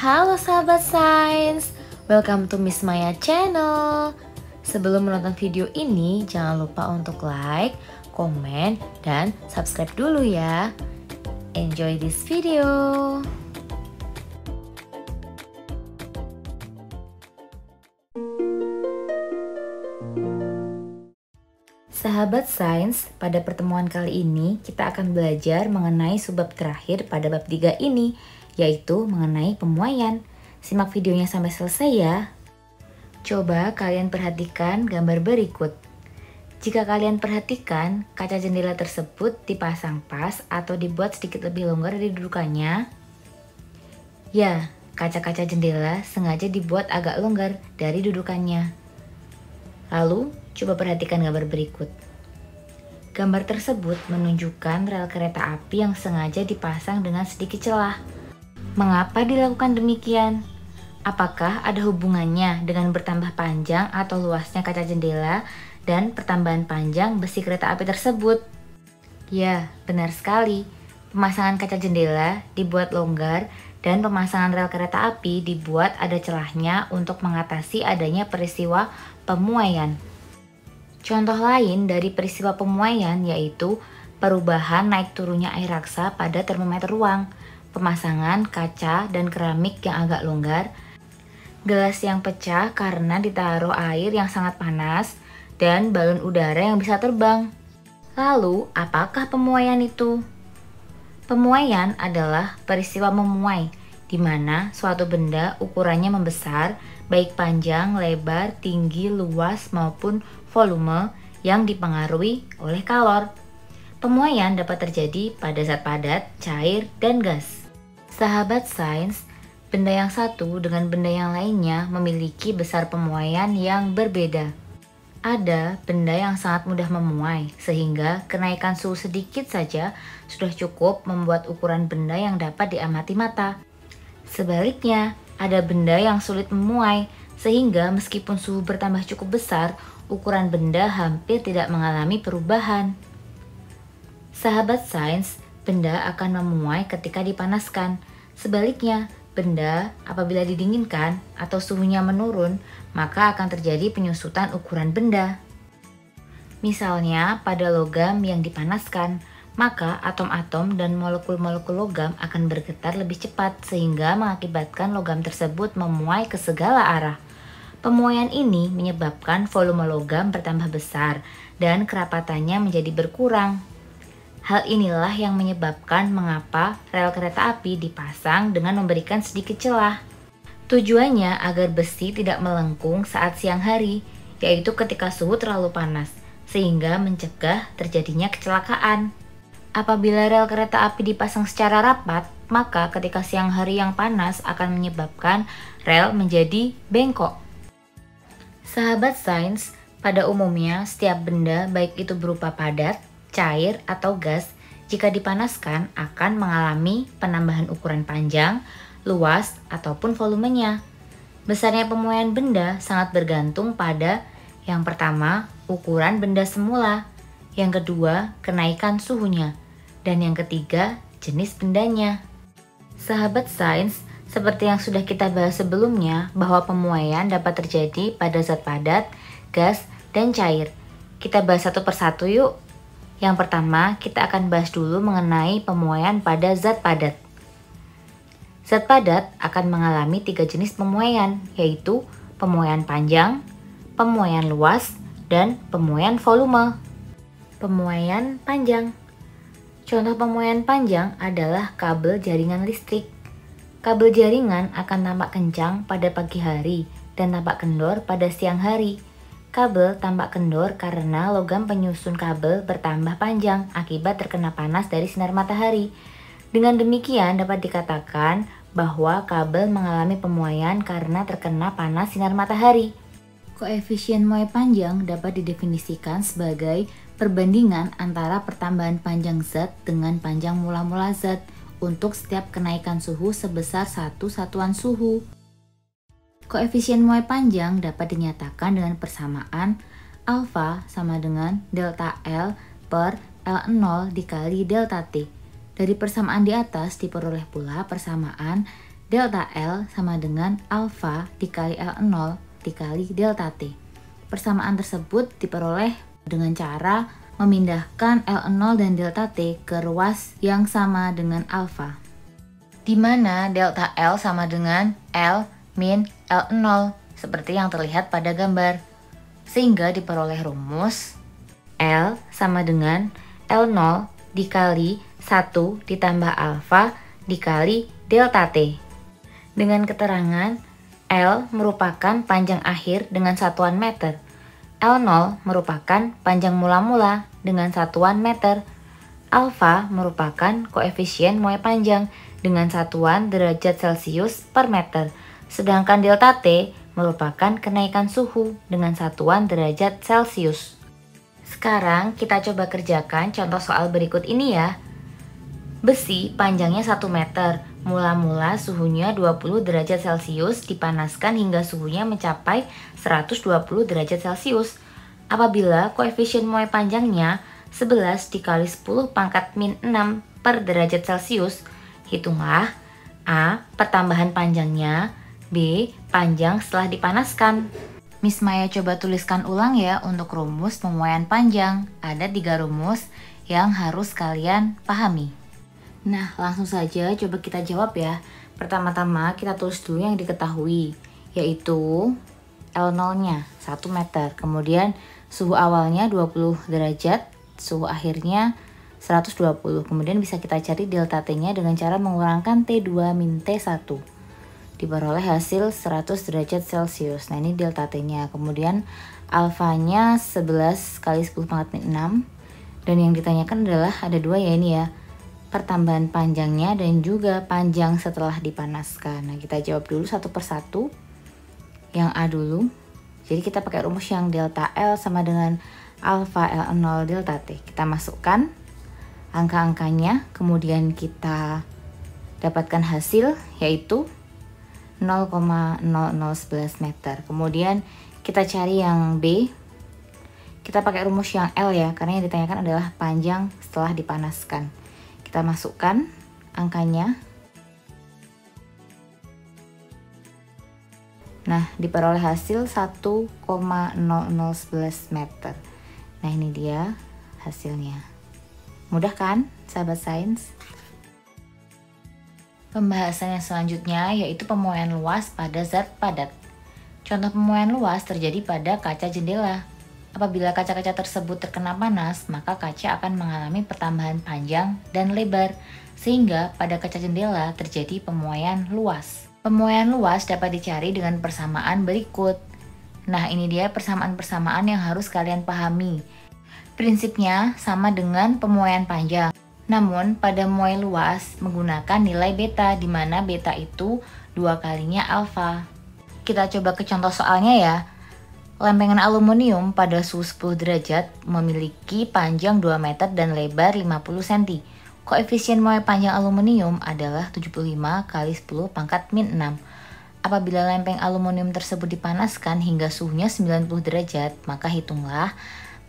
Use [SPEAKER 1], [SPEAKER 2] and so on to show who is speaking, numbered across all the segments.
[SPEAKER 1] Halo sahabat sains, welcome to Miss Maya channel. Sebelum menonton video ini, jangan lupa untuk like, komen, dan subscribe dulu ya. Enjoy this video. Sahabat sains, pada pertemuan kali ini kita akan belajar mengenai subbab terakhir pada bab 3 ini, yaitu mengenai pemuaian. Simak videonya sampai selesai ya. Coba kalian perhatikan gambar berikut. Jika kalian perhatikan, kaca jendela tersebut dipasang pas atau dibuat sedikit lebih longgar dari dudukannya. Ya, kaca-kaca jendela sengaja dibuat agak longgar dari dudukannya. Lalu, coba perhatikan gambar berikut. Gambar tersebut menunjukkan rel kereta api yang sengaja dipasang dengan sedikit celah. Mengapa dilakukan demikian? Apakah ada hubungannya dengan bertambah panjang atau luasnya kaca jendela dan pertambahan panjang besi kereta api tersebut? Ya, benar sekali. Pemasangan kaca jendela dibuat longgar dan pemasangan rel kereta api dibuat ada celahnya untuk mengatasi adanya peristiwa pemuaian. Contoh lain dari peristiwa pemuaian yaitu perubahan naik turunnya air raksa pada termometer ruang, pemasangan kaca dan keramik yang agak longgar, gelas yang pecah karena ditaruh air yang sangat panas, dan balon udara yang bisa terbang. Lalu, apakah pemuaian itu? Pemuaian adalah peristiwa memuai, di mana suatu benda ukurannya membesar, baik panjang, lebar, tinggi, luas, maupun volume yang dipengaruhi oleh kalor. Pemuaian dapat terjadi pada zat padat, cair, dan gas. Sahabat sains, benda yang satu dengan benda yang lainnya memiliki besar pemuaian yang berbeda. Ada benda yang sangat mudah memuai, sehingga kenaikan suhu sedikit saja sudah cukup membuat ukuran benda yang dapat diamati mata. Sebaliknya, ada benda yang sulit memuai, sehingga meskipun suhu bertambah cukup besar, ukuran benda hampir tidak mengalami perubahan. Sahabat sains, benda akan memuai ketika dipanaskan. Sebaliknya, benda apabila didinginkan atau suhunya menurun, maka akan terjadi penyusutan ukuran benda. Misalnya, pada logam yang dipanaskan, maka atom-atom dan molekul-molekul logam akan bergetar lebih cepat sehingga mengakibatkan logam tersebut memuai ke segala arah. Pemuaian ini menyebabkan volume logam bertambah besar dan kerapatannya menjadi berkurang. Hal inilah yang menyebabkan mengapa rel kereta api dipasang dengan memberikan sedikit celah. Tujuannya agar besi tidak melengkung saat siang hari, yaitu ketika suhu terlalu panas, sehingga mencegah terjadinya kecelakaan. Apabila rel kereta api dipasang secara rapat, maka ketika siang hari yang panas akan menyebabkan rel menjadi bengkok. Sahabat sains, pada umumnya setiap benda baik itu berupa padat, cair, atau gas, jika dipanaskan akan mengalami penambahan ukuran panjang, luas, ataupun volumenya. Besarnya pemuaian benda sangat bergantung pada yang pertama, ukuran benda semula, yang kedua, kenaikan suhunya, dan yang ketiga, jenis bendanya. Sahabat sains, seperti yang sudah kita bahas sebelumnya, bahwa pemuaian dapat terjadi pada zat padat, gas, dan cair. Kita bahas satu persatu yuk. Yang pertama, kita akan bahas dulu mengenai pemuaian pada zat padat. Zat padat akan mengalami 3 jenis pemuaian, yaitu pemuaian panjang, pemuaian luas, dan pemuaian volume. Pemuaian panjang. Contoh pemuaian panjang adalah kabel jaringan listrik. Kabel jaringan akan tampak kencang pada pagi hari dan tampak kendor pada siang hari. Kabel tampak kendor karena logam penyusun kabel bertambah panjang akibat terkena panas dari sinar matahari. Dengan demikian dapat dikatakan bahwa kabel mengalami pemuaian karena terkena panas sinar matahari. Koefisien muai panjang dapat didefinisikan sebagai perbandingan antara pertambahan panjang zat dengan panjang mula-mula zat untuk setiap kenaikan suhu sebesar 1 satuan suhu. Koefisien muai panjang dapat dinyatakan dengan persamaan alfa sama dengan delta L per L0 dikali delta T. Dari persamaan di atas diperoleh pula persamaan Delta L sama dengan alfa dikali L0 dikali delta T. Persamaan tersebut diperoleh dengan cara memindahkan L0 dan delta T ke ruas yang sama dengan alfa, di mana delta L sama dengan L min L0 seperti yang terlihat pada gambar, sehingga diperoleh rumus L sama dengan L0 dikali 1 ditambah alfa dikali delta T, dengan keterangan L merupakan panjang akhir dengan satuan meter, L0 merupakan panjang mula-mula dengan satuan meter, alfa merupakan koefisien muai panjang dengan satuan derajat Celcius per meter, sedangkan delta T merupakan kenaikan suhu dengan satuan derajat Celcius. Sekarang kita coba kerjakan contoh soal berikut ini ya. Besi panjangnya 1 meter, mula-mula suhunya 20 derajat Celcius, dipanaskan hingga suhunya mencapai 120 derajat Celcius. Apabila koefisien muai panjangnya 11 dikali 10 pangkat min 6 per derajat Celcius, hitunglah A. Pertambahan panjangnya, B. Panjang setelah dipanaskan. Miss Maya coba tuliskan ulang ya untuk rumus pemuaian panjang. Ada 3 rumus yang harus kalian pahami. Nah, langsung saja coba kita jawab ya. Pertama-tama kita tulis dulu yang diketahui, yaitu L0-nya 1 meter. Kemudian suhu awalnya 20 derajat, suhu akhirnya 120. Kemudian bisa kita cari delta T-nya dengan cara mengurangkan T2 min T1. Diperoleh hasil 100 derajat Celcius. Nah, ini delta T-nya. Kemudian alfanya 11 kali 10 pangkat min 6. Dan yang ditanyakan adalah ada 2 ya ini ya. Pertambahan panjangnya dan juga panjang setelah dipanaskan. Nah, kita jawab dulu satu persatu. Yang A dulu. Jadi kita pakai rumus yang delta L sama dengan alfa L0 delta T. Kita masukkan angka-angkanya, kemudian kita dapatkan hasil yaitu 0,0011 meter. Kemudian kita cari yang B. Kita pakai rumus yang L ya, karena yang ditanyakan adalah panjang setelah dipanaskan. Kita masukkan angkanya. Nah, diperoleh hasil 1,0011 meter. Nah, ini dia hasilnya. Mudah kan, sahabat sains? Pembahasan yang selanjutnya yaitu pemuaian luas pada zat padat. Contoh pemuaian luas terjadi pada kaca jendela. Apabila kaca-kaca tersebut terkena panas, maka kaca akan mengalami pertambahan panjang dan lebar, sehingga pada kaca jendela terjadi pemuaian luas. Pemuaian luas dapat dicari dengan persamaan berikut. Nah, ini dia persamaan-persamaan yang harus kalian pahami. Prinsipnya sama dengan pemuaian panjang. Namun, pada muai luas menggunakan nilai beta, di mana beta itu 2 kalinya alfa. Kita coba ke contoh soalnya ya. Lempengan aluminium pada suhu 10 derajat memiliki panjang 2 meter dan lebar 50 cm. Koefisien muai panjang aluminium adalah 75 kali 10 pangkat min 6. Apabila lempeng aluminium tersebut dipanaskan hingga suhunya 90 derajat, maka hitunglah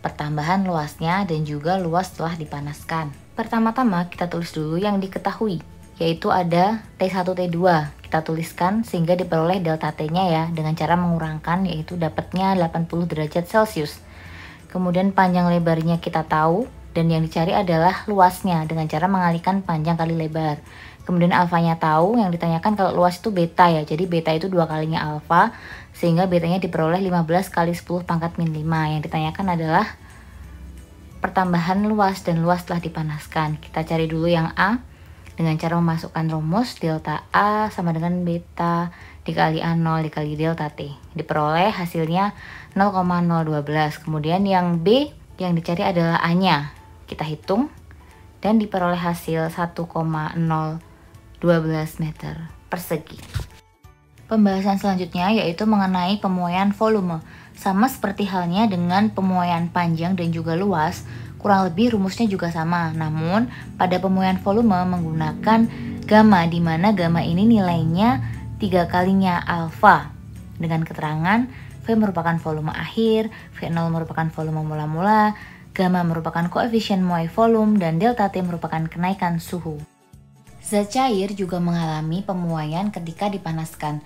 [SPEAKER 1] pertambahan luasnya dan juga luas setelah dipanaskan. Pertama-tama kita tulis dulu yang diketahui, yaitu ada T1, T2. Kita tuliskan sehingga diperoleh delta T-nya ya, dengan cara mengurangkan, yaitu dapatnya 80 derajat Celcius. Kemudian panjang lebarnya kita tahu, dan yang dicari adalah luasnya dengan cara mengalihkan panjang kali lebar. Kemudian alfanya tahu, yang ditanyakan kalau luas itu beta ya, jadi beta itu 2 kalinya alfa, sehingga betanya diperoleh 15 kali 10 pangkat min 5. Yang ditanyakan adalah pertambahan luas dan luas setelah dipanaskan. Kita cari dulu yang A dengan cara memasukkan rumus delta A sama dengan beta dikali A0 dikali delta T. Diperoleh hasilnya 0,012. Kemudian yang B yang dicari adalah A-nya. Kita hitung dan diperoleh hasil 1,012 meter persegi. Pembahasan selanjutnya yaitu mengenai pemuaian volume. Sama seperti halnya dengan pemuaian panjang dan juga luas, kurang lebih rumusnya juga sama. Namun pada pemuaian volume menggunakan gamma, di mana gamma ini nilainya 3 kalinya alfa. Dengan keterangan V merupakan volume akhir, V0 merupakan volume mula-mula, gamma merupakan koefisien muai volume, dan delta T merupakan kenaikan suhu. Zat cair juga mengalami pemuaian ketika dipanaskan.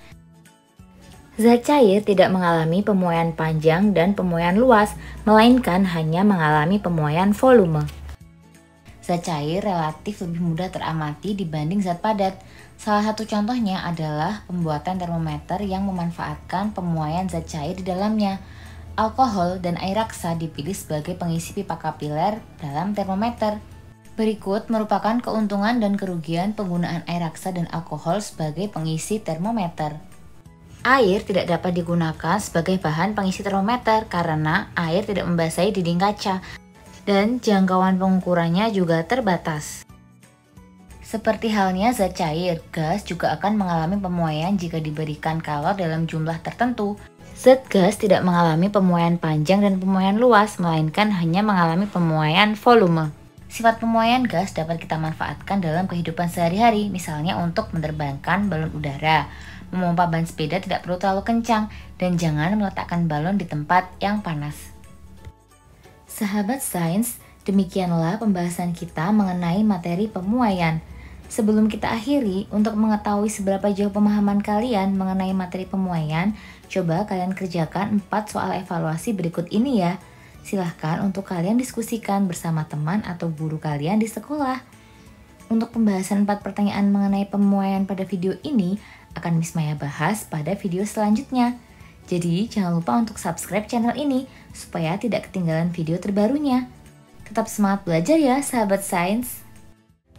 [SPEAKER 1] Zat cair tidak mengalami pemuaian panjang dan pemuaian luas, melainkan hanya mengalami pemuaian volume. Zat cair relatif lebih mudah teramati dibanding zat padat. Salah satu contohnya adalah pembuatan termometer yang memanfaatkan pemuaian zat cair di dalamnya. Alkohol dan air raksa dipilih sebagai pengisi pipa kapiler dalam termometer. Berikut merupakan keuntungan dan kerugian penggunaan air raksa dan alkohol sebagai pengisi termometer. Air tidak dapat digunakan sebagai bahan pengisi termometer karena air tidak membasahi dinding kaca dan jangkauan pengukurannya juga terbatas. Seperti halnya zat cair, gas juga akan mengalami pemuaian jika diberikan kalor dalam jumlah tertentu. Zat gas tidak mengalami pemuaian panjang dan pemuaian luas, melainkan hanya mengalami pemuaian volume. Sifat pemuaian gas dapat kita manfaatkan dalam kehidupan sehari-hari, misalnya untuk menerbangkan balon udara. Memompa ban sepeda tidak perlu terlalu kencang, dan jangan meletakkan balon di tempat yang panas. Sahabat sains, demikianlah pembahasan kita mengenai materi pemuaian. Sebelum kita akhiri, untuk mengetahui seberapa jauh pemahaman kalian mengenai materi pemuaian, coba kalian kerjakan 4 soal evaluasi berikut ini ya. Silahkan untuk kalian diskusikan bersama teman atau guru kalian di sekolah. Untuk pembahasan 4 pertanyaan mengenai pemuaian pada video ini, akan Miss Maya bahas pada video selanjutnya. Jadi jangan lupa untuk subscribe channel ini supaya tidak ketinggalan video terbarunya. Tetap semangat belajar ya sahabat sains.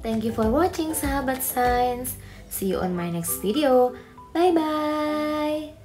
[SPEAKER 1] Thank you for watching sahabat sains. See you on my next video. Bye bye.